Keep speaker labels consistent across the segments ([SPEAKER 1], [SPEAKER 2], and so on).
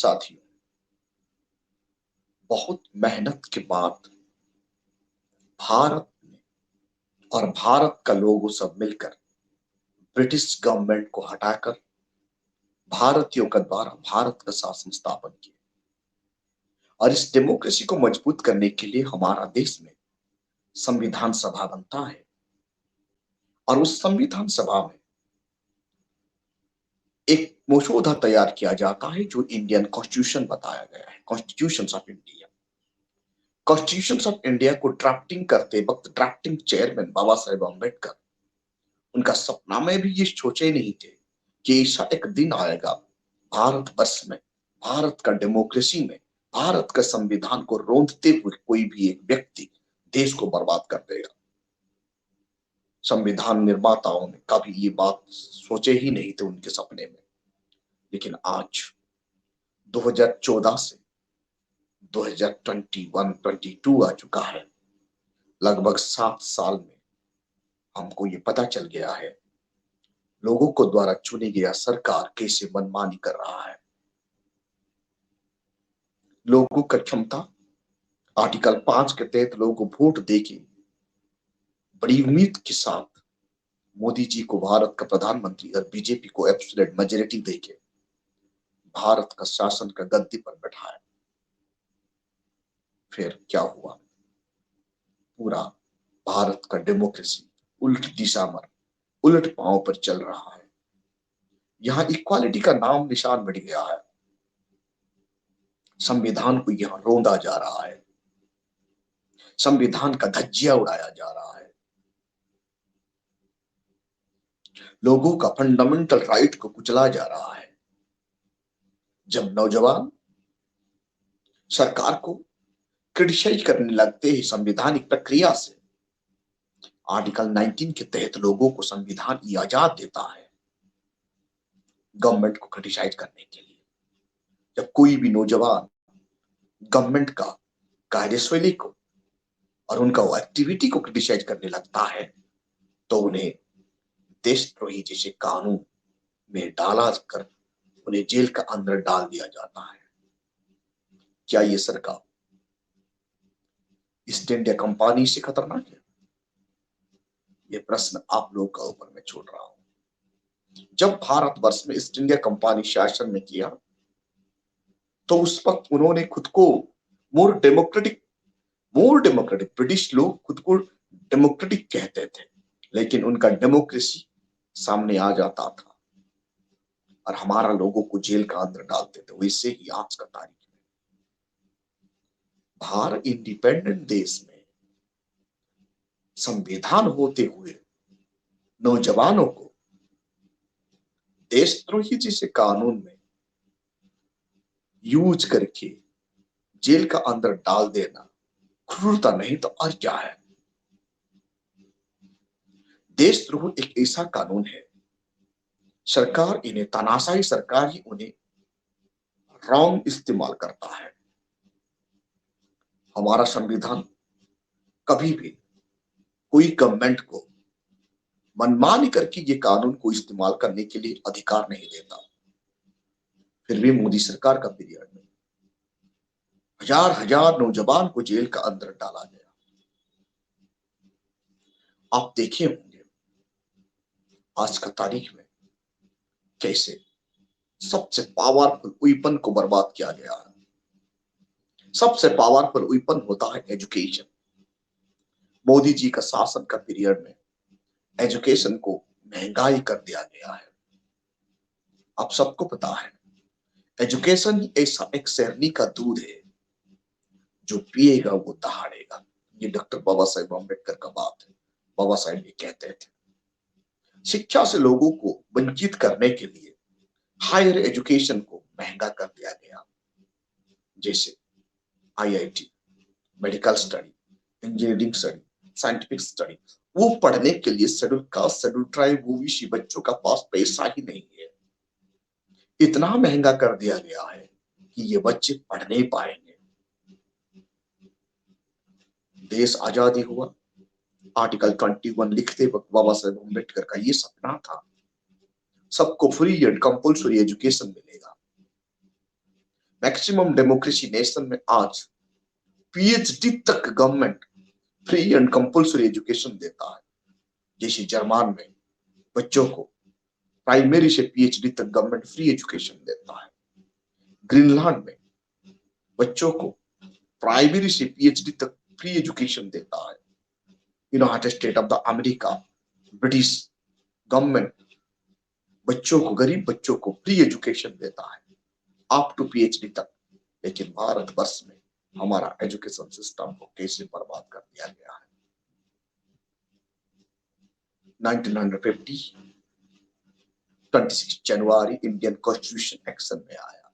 [SPEAKER 1] साथियों, बहुत मेहनत के बाद भारत ने और भारत का लोगों सब मिलकर ब्रिटिश गवर्नमेंट को हटाकर भारतीयों का द्वारा भारत का शासन स्थापन किया। और इस डेमोक्रेसी को मजबूत करने के लिए हमारा देश में संविधान सभा बनता है और उस संविधान सभा में एक मसौदा तैयार किया जाता है जो इंडियन कॉन्स्टिट्यूशन बताया गया है, constitution of India. Constitution of India को ड्राफ्टिंग करते वक्त ड्राफ्टिंग चेयरमैन बाबा साहेब अम्बेडकर उनका सपना में भी ये सोचे नहीं थे कि ऐसा एक दिन आएगा भारत वर्ष में, भारत का डेमोक्रेसी में, भारत का संविधान को रोंदते हुए कोई भी एक व्यक्ति देश को बर्बाद कर देगा। संविधान निर्माताओं ने कभी ये बात सोचे ही नहीं थे उनके सपने में। लेकिन आज 2014 से 2021-22 आ चुका है। लगभग 7 साल में हमको ये पता चल गया है लोगों को द्वारा चुनी गया सरकार कैसे मनमानी कर रहा है। लोगों का क्षमता आर्टिकल 5 के तहत लोगों को वोट देके बड़ी उम्मीद के साथ मोदी जी को भारत का प्रधानमंत्री और बीजेपी को एब्सोल्यूट मेजॉरिटी देके भारत का शासन का गद्दी पर बैठाया। फिर क्या हुआ? पूरा भारत का डेमोक्रेसी उल्ट दिशा में, उलट पांव पर चल रहा है। यहां इक्वालिटी का नाम निशान मिट गया है। संविधान को यहां रोंदा जा रहा है, संविधान का धज्जिया उड़ाया जा रहा है, लोगों का फंडामेंटल राइट को कुचला जा रहा है। जब नौजवान सरकार को क्रिटिसाइज करने लगते हैं संवैधानिक प्रक्रिया से, आर्टिकल 19 के तहत लोगों को संविधान इजाजत देता है गवर्नमेंट को क्रिटिसाइज करने के लिए। जब कोई भी नौजवान गवर्नमेंट का कार्यशैली को और उनका एक्टिविटी को क्रिटिसाइज करने लगता है तो उन्हें देशद्रोही जैसे कानून में डाला कर उन्हें जेल का अंदर डाल दिया जाता है। क्या ये सरकार ईस्ट इंडिया कंपनी से खतरनाक है? ये प्रश्न आप लोग का ऊपर मैं छोड़ रहा हूं। जब भारतवर्ष में ईस्ट इंडिया कंपनी शासन में किया तो उस वक्त उन्होंने खुद को मोर डेमोक्रेटिक ब्रिटिश लोग खुद को डेमोक्रेटिक कहते थे, लेकिन उनका डेमोक्रेसी सामने आ जाता था और हमारा लोगों को जेल का अंदर डालते थे। वैसे ही आज का तारीख में भारत इंडिपेंडेंट देश में संविधान होते हुए नौजवानों को देशद्रोही जैसे कानून में यूज करके जेल का अंदर डाल देना क्रूरता नहीं तो और क्या है? देशद्रोह एक ऐसा कानून है, सरकार इन्हें तानाशाही सरकार ही उन्हें रॉन्ग इस्तेमाल करता है। हमारा संविधान कभी भी कोई गवर्नमेंट को मनमानी करके ये कानून को इस्तेमाल करने के लिए अधिकार नहीं देता। फिर भी मोदी सरकार का पीरियड में हजार हजार नौजवान को जेल का अंदर डाला गया। आप देखे होंगे आज का तारीख में कैसे सबसे पावरफुल वेपन को बर्बाद किया गया है। सबसे पावरफुल वेपन होता है एजुकेशन। मोदी जी का शासन का पीरियड में एजुकेशन को महंगाई कर दिया गया है। आप सबको पता है एजुकेशन ही ऐसा एक शेरनी का दूध है जो पिएगा वो दहाड़ेगा। ये डॉक्टर बाबा साहेब अम्बेडकर का बात है। बाबा साहेब ये कहते थे शिक्षा से लोगों को वंचित करने के लिए हायर एजुकेशन को महंगा कर दिया गया, जैसे IIT, medical study, engineering study, scientific study. वो पढ़ने के लिए schedule caste, schedule tribe, OBC बच्चों का पास पैसा ही नहीं है। इतना महंगा कर दिया गया है कि ये बच्चे पढ़ नहीं पाएंगे। देश आजादी हुआ, आर्टिकल 21 लिखते वक्त बाबा साहेब अम्बेडकर का ये सपना था सबको फ्री एंड कंपल्सरी एजुकेशन मिलेगा। मैक्सिमम डेमोक्रेसी नेशन में आज पीएचडी तक government free and compulsory education देता है। जैसे जर्मन में बच्चों को प्राइमरी से पीएचडी तक गवर्नमेंट फ्री एजुकेशन देता है। ग्रीनलैंड में बच्चों को प्राइमरी से पीएचडी तक फ्री एजुकेशन देता है। United state of the America British government बच्चों को, गरीब बच्चों को फ्री एजुकेशन देता है अप टू पीएचडी तक। लेकिन भारतवर्ष में हमारा एजुकेशन सिस्टम को कैसे बर्बाद कर दिया गया है। 1950 26 जनवरी इंडियन कॉन्स्टिट्यूशन एक्शन में आया।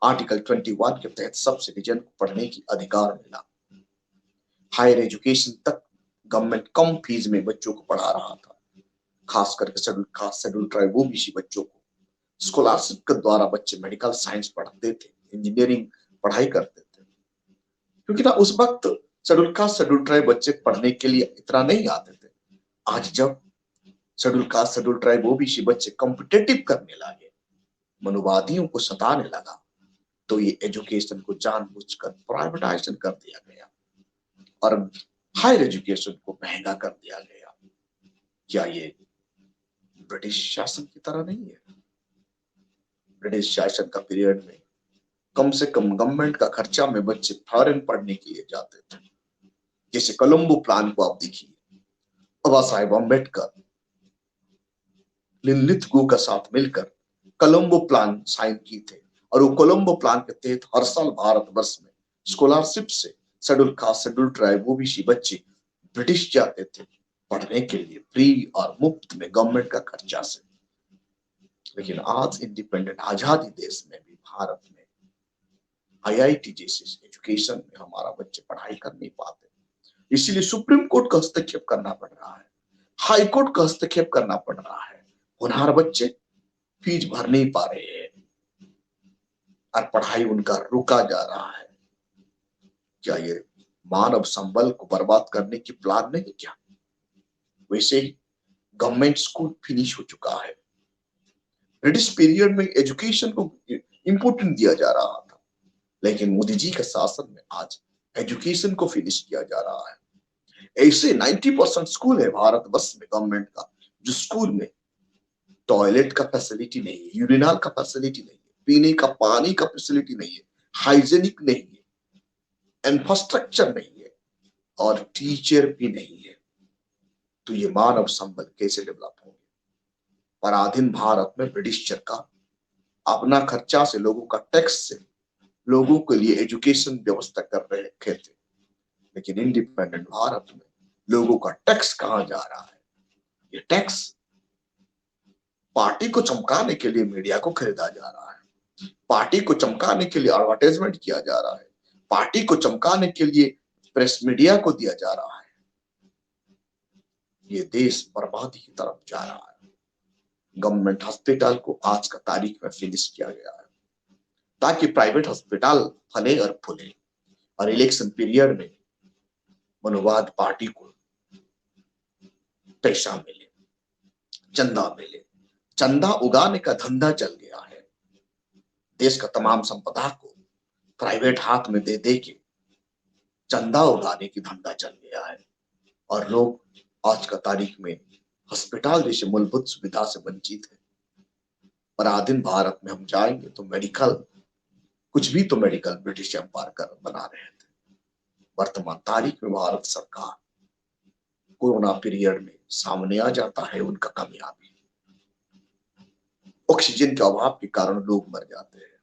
[SPEAKER 1] आर्टिकल 21 के तहत सब सिटीजन को पढ़ने की अधिकार मिला। हायर एजुकेशन तक गवर्नमेंट कम फीस में बच्चों को पढ़ा रहा था। खास करके schedule caste, schedule tribe, OBC बच्चों को स्कॉलरशिप के द्वारा बच्चे मेडिकल साइंस पढ़ते थे, इंजीनियरिंग पढ़ाई करते थे। क्योंकि ना उस वक्त शेड्यूल कास्ट, शेड्यूल ट्राइब बच्चे पढ़ने के लिए इतना नहीं आते थे। आज जब schedule caste, schedule tribe, OBC बच्चे कॉम्पिटेटिव करने लगे, मनुवादियों को सताने लगा, तो ये एजुकेशन को जानबूझकर प्राइवेटाइजेशन कर दिया गया और हायर एजुकेशन को महंगा कर दिया गया। क्या ये ब्रिटिश शासन की तरह नहीं है? ब्रिटिश शासन का पीरियड में कम से कम गवर्नमेंट का खर्चा में बच्चे फॉरेन पढ़ने के लिए जाते थे। जैसे कोलंबो प्लान को आप देखिए, बाबा साहेब अम्बेडकर लिनलिथगो का साथ मिलकर कोलंबो प्लान साइन की थे और वो कोलंबो प्लान के तहत हर साल भारतवर्ष में स्कॉलरशिप से schedule caste, schedule tribe, OBC बच्चे ब्रिटिश जाते थे पढ़ने के लिए फ्री और मुफ्त में गवर्नमेंट का खर्चा से। लेकिन आज इंडिपेंडेंट आजादी देश में भी भारत में आईआईटी जैसे एजुकेशन में हमारा बच्चे पढ़ाई कर नहीं पाते। इसीलिए सुप्रीम कोर्ट का हस्तक्षेप करना पड़ रहा है, हाई कोर्ट का हस्तक्षेप करना पड़ रहा है। होनहार बच्चे फीस भर नहीं पा रहे हैं और पढ़ाई उनका रुका जा रहा है। क्या ये मानव संबल को बर्बाद करने की प्लान नहीं क्या? वैसे ही गवर्नमेंट स्कूल फिनिश हो चुका है। ब्रिटिश पीरियड में एजुकेशन को इंपोर्टेंट दिया जा रहा था, लेकिन मोदी जी के शासन में आज एजुकेशन को फिनिश किया जा रहा है। ऐसे 90% स्कूल है भारतवर्ष में गवर्नमेंट का, जो स्कूल में टॉयलेट का फैसिलिटी नहीं है, यूरिनल का फैसिलिटी नहीं है, पीने का पानी का फैसिलिटी नहीं है, हाइजेनिक नहीं है, इंफ्रास्ट्रक्चर नहीं है और टीचर भी नहीं है। तो ये मानव संबल कैसे डेवलप होंगे? पराधीन भारत में ब्रिटिश सरकार अपना खर्चा से, लोगों का टैक्स से लोगों के लिए एजुकेशन व्यवस्था कर रहे थे। लेकिन इंडिपेंडेंट भारत में लोगों का टैक्स कहां जा रहा है? ये टैक्स पार्टी को चमकाने के लिए मीडिया को खरीदा जा रहा है, पार्टी को चमकाने के लिए एडवर्टाइजमेंट किया जा रहा है, पार्टी को चमकाने के लिए प्रेस मीडिया को दिया जा रहा है। ये देश बर्बादी की तरफ जा रहा है। गवर्नमेंट हॉस्पिटल को आज का तारीख में फिनिश किया गया है ताकि प्राइवेट हॉस्पिटल फले और फूले और इलेक्शन पीरियड में मनुवाद पार्टी को पैसा मिले, चंदा मिले। चंदा उगाने का धंधा चल गया है। देश का तमाम संपदा को प्राइवेट हाथ में दे दे के चंदा उगाने की धंधा चल गया है और लोग आज का तारीख में अस्पताल जैसे मूलभूत सुविधा से वंचित है। पराधीन भारत में हम जाएंगे तो मेडिकल, कुछ भी तो मेडिकल ब्रिटिश एम्पायर कर बना रहे थे। वर्तमान तारीख में भारत सरकार कोरोना पीरियड में सामने आ जाता है उनका कामयाबी। ऑक्सीजन के अभाव के कारण लोग मर जाते हैं।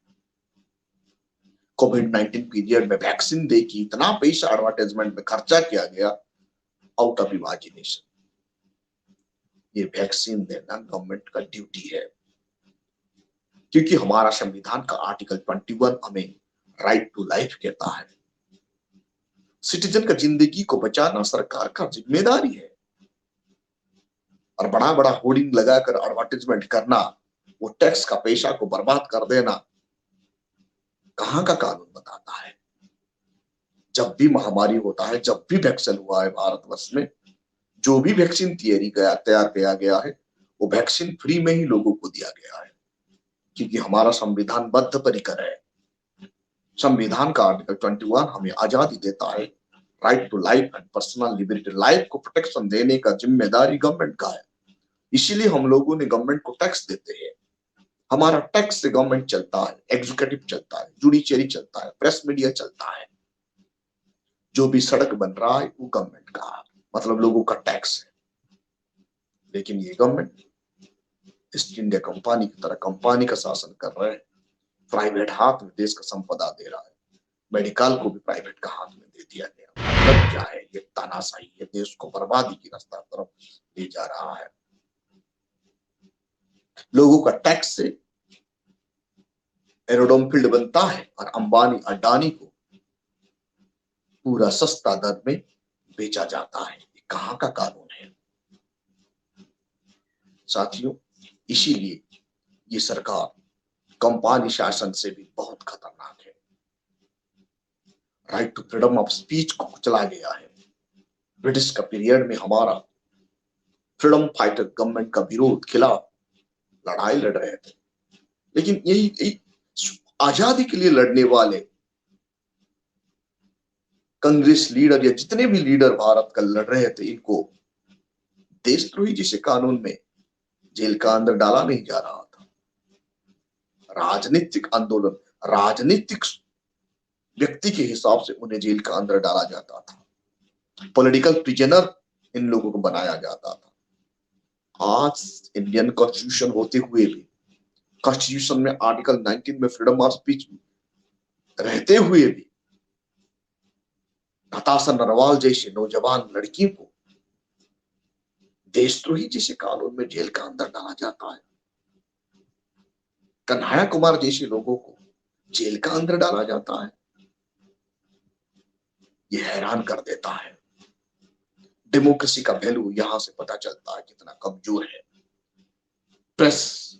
[SPEAKER 1] कोविड-19 पीरियड में वैक्सीन दे के इतना पैसा एडवर्टाइजमेंट में खर्चा किया गया, आउट ऑफ इमेजिनेशन। ये वैक्सीन देना गवर्नमेंट का ड्यूटी है, क्योंकि हमारा संविधान का आर्टिकल 21 हमें राइट टू लाइफ कहता है। सिटीजन का जिंदगी को बचाना सरकार का जिम्मेदारी है और बड़ा बड़ा होर्डिंग लगाकर एडवर्टाइजमेंट करना, वो टैक्स का पैसा को बर्बाद कर देना, कहां का कानून बताता है? जब भी महामारी होता है, जब भी वैक्सीन हुआ है भारतवर्ष में, जो भी वैक्सीन तैयार किया गया है, वो वैक्सीन फ्री में ही लोगों को दिया गया है, क्योंकि हमारा संविधान बद्ध परिकर है संविधान का आर्टिकल 21 हमें आजादी देता है, right to life and personal liberty. Life को प्रोटेक्शन देने का जिम्मेदारी गवर्नमेंट का है। इसीलिए हम लोगों ने गवर्नमेंट को टैक्स देते हैं। हमारा टैक्स से गवर्नमेंट चलता है, एग्जीक्यूटिव चलता है, जुडिशियरी चलता है, प्रेस मीडिया चलता है। जो भी सड़क बन रहा है वो गवर्नमेंट का है, मतलब लोगों का टैक्स है। लेकिन ये गवर्नमेंट ईस्ट इंडिया कंपनी की तरह कंपनी का शासन कर रहे हैं। प्राइवेट हाथ में देश का संपदा दे रहा है। मेडिकल को भी प्राइवेट का हाथ में दे दिया गया। मतलब क्या है? ये तानाशाही है, देश को बर्बादी की रास्ता तरफ ले जा रहा है। लोगों का टैक्स से एरोड्रोम फील्ड बनता है और अंबानी अडानी को पूरा सस्ता दर में बेचा जाता है। ये कहां का कानून है साथियों? इसीलिए ये सरकार कंपनी शासन से भी बहुत खतरनाक है। Right to freedom of speech को कुचला गया है। ब्रिटिश का पीरियड में हमारा फ्रीडम फाइटर गवर्नमेंट का विरोध खिलाफ लड़ाई लड़ रहे थे, लेकिन यही आजादी के लिए लड़ने वाले कांग्रेस लीडर या जितने भी लीडर भारत का लड़ रहे थे, इनको देशद्रोही जैसे कानून में जेल का अंदर डाला नहीं जा रहा था। राजनीतिक आंदोलन, राजनीतिक व्यक्ति के हिसाब से उन्हें जेल का अंदर डाला जाता था। पॉलिटिकल प्रिजनर इन लोगों को बनाया जाता था। आज इंडियन कॉन्स्टिट्यूशन होते हुए भी, कॉन्स्टिट्यूशन में आर्टिकल 19 में फ्रीडम ऑफ स्पीच रहते हुए भी नताशा नरवाल जैसे नौजवान लड़की को देशद्रोही जैसे कानून में जेल का अंदर डाला जाता है। कन्हैया कुमार जैसे लोगों को जेल का अंदर डाला जाता है। यह हैरान कर देता है। डेमोक्रेसी का वैल्यू यहां से पता चलता है कितना कमजोर है। Press,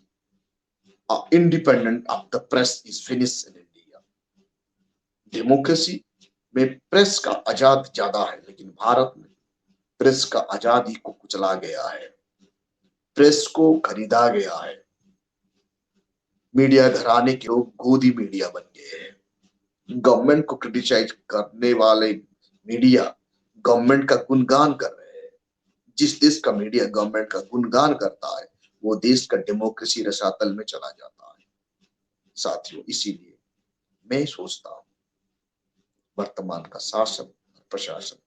[SPEAKER 1] independent of the press is finish in India. Democracy में प्रेस का आजाद ज्यादा है, लेकिन भारत में प्रेस का आजादी को कुचला गया है। प्रेस को खरीदा गया है। मीडिया घराने के लोग गोदी मीडिया बन गए हैं। गवर्नमेंट को क्रिटिसाइज करने वाले मीडिया गवर्नमेंट का गुणगान कर रहे हैं। जिस देश का मीडिया गवर्नमेंट का गुणगान करता है, वो देश का डेमोक्रेसी रसातल में चला जाता है साथियों। इसीलिए मैं सोचता हूं वर्तमान का शासन और प्रशासन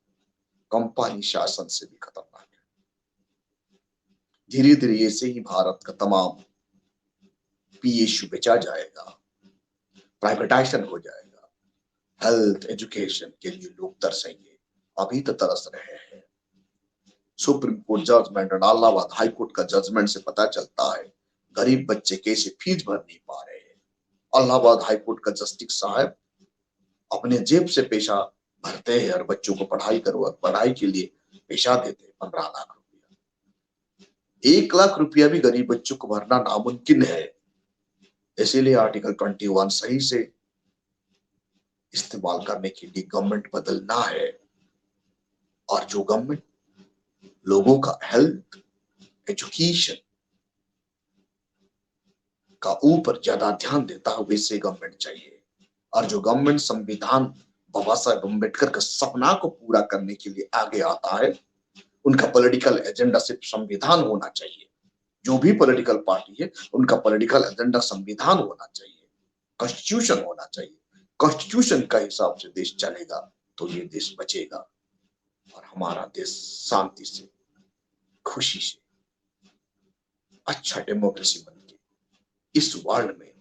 [SPEAKER 1] कंपनी शासन से भी खतरनाक है। धीरे धीरे ऐसे ही भारत का तमाम पीएसयू बेचा जाएगा, प्राइवेटाइजेशन हो जाएगा। हेल्थ एजुकेशन के लिए लोग तरसेंगे, अभी तो तरस रहे हैं। सुप्रीम कोर्ट जजमेंट और इलाहाबाद हाई कोर्ट का जजमेंट से पता चलता है गरीब बच्चे कैसे फीस भर नहीं पा रहे हैं। इलाहाबाद हाई कोर्ट का जस्टिस साहब अपने जेब से पैसा भरते हैं और बच्चों को पढ़ाई के लिए पैसा देते हैं 15 लाख रुपया। 1 लाख रुपया भी गरीब बच्चों को भरना नामुमकिन है। इसीलिए आर्टिकल 21 सही से इस्तेमाल करने के लिए गवर्नमेंट बदलना है। और जो गवर्नमेंट लोगों का हेल्थ एजुकेशन का ऊपर ज्यादा ध्यान देता है, वैसे गवर्नमेंट चाहिए। और जो गवर्नमेंट संविधान बाबा साहेब अम्बेडकर का सपना को पूरा करने के लिए आगे आता है, उनका पॉलिटिकल एजेंडा सिर्फ संविधान होना चाहिए। जो भी पॉलिटिकल पार्टी है, उनका पॉलिटिकल एजेंडा संविधान होना चाहिए, कॉन्स्टिट्यूशन होना चाहिए। कॉन्स्टिट्यूशन का हिसाब से देश चलेगा तो ये देश बचेगा और हमारा देश शांति से, खुशी से, अच्छा डेमोक्रेसी बन के इस वर्ल्ड में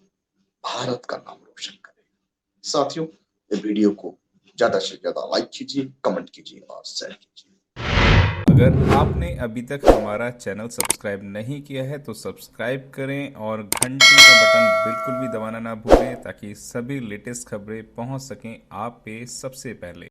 [SPEAKER 1] भारत का नाम रोशन करेगा। साथियों, ये वीडियो को ज्यादा से ज्यादा लाइक कीजिए, कमेंट कीजिए और शेयर कीजिए।
[SPEAKER 2] अगर आपने अभी तक हमारा चैनल सब्सक्राइब नहीं किया है तो सब्सक्राइब करें और घंटी का बटन बिल्कुल भी दबाना ना भूलें, ताकि सभी लेटेस्ट खबरें पहुंच सकें आप पे सबसे पहले।